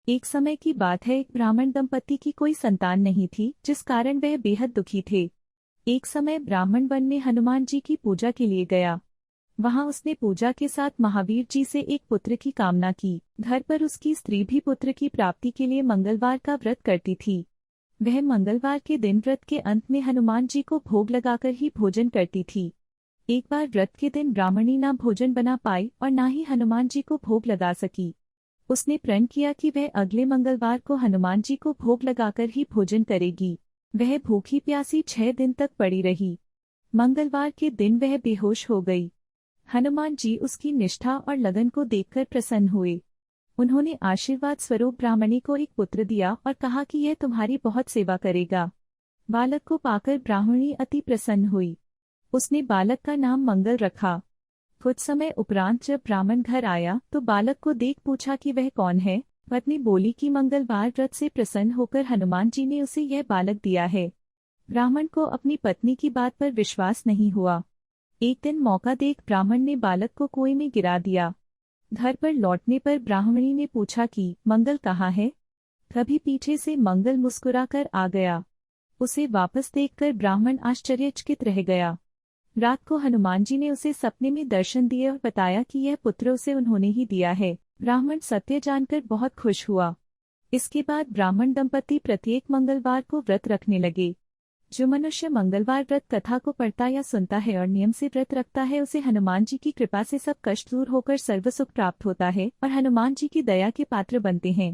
एक समय की बात है, एक ब्राह्मण दंपति की कोई संतान नहीं थी, जिस कारण वह बेहद दुखी थे। एक समय ब्राह्मण वन में हनुमान जी की पूजा के लिए गया। वहां उसने पूजा के साथ महावीर जी से एक पुत्र की कामना की। घर पर उसकी स्त्री भी पुत्र की प्राप्ति के लिए मंगलवार का व्रत करती थी। वह मंगलवार के दिन व्रत के अंत में हनुमान जी को भोग लगाकर ही भोजन करती थी। एक बार व्रत के दिन ब्राह्मणी ना भोजन बना पाई और ना ही हनुमान जी को भोग लगा सकी। उसने प्रण किया कि वह अगले मंगलवार को हनुमान जी को भोग लगाकर ही भोजन करेगी। वह भूखी प्यासी 6 दिन तक पड़ी रही। मंगलवार के दिन वह बेहोश हो गई। हनुमान जी उसकी निष्ठा और लगन को देखकर प्रसन्न हुए। उन्होंने आशीर्वाद स्वरूप ब्राह्मणी को एक पुत्र दिया और कहा कि यह तुम्हारी बहुत सेवा करेगा। बालक को पाकर ब्राह्मणी अति प्रसन्न हुई। उसने बालक का नाम मंगल रखा। कुछ समय उपरांत जब ब्राह्मण घर आया तो बालक को देख पूछा कि वह कौन है। पत्नी बोली कि मंगलवार व्रत से प्रसन्न होकर हनुमान जी ने उसे यह बालक दिया है। ब्राह्मण को अपनी पत्नी की बात पर विश्वास नहीं हुआ। एक दिन मौका देख ब्राह्मण ने बालक को कुएं में गिरा दिया। घर पर लौटने पर ब्राह्मणी ने पूछा कि मंगल कहाँ है। तभी पीछे से मंगल मुस्कुराकर आ गया। उसे वापस देखकर ब्राह्मण आश्चर्यचकित रह गया। रात को हनुमान जी ने उसे सपने में दर्शन दिए और बताया कि यह पुत्र उसे उन्होंने ही दिया है। ब्राह्मण सत्य जानकर बहुत खुश हुआ। इसके बाद ब्राह्मण दंपति प्रत्येक मंगलवार को व्रत रखने लगे। जो मनुष्य मंगलवार व्रत कथा को पढ़ता या सुनता है और नियम से व्रत रखता है, उसे हनुमान जी की कृपा से सब कष्ट दूर होकर सर्व सुख प्राप्त होता है और हनुमान जी की दया के पात्र बनते हैं।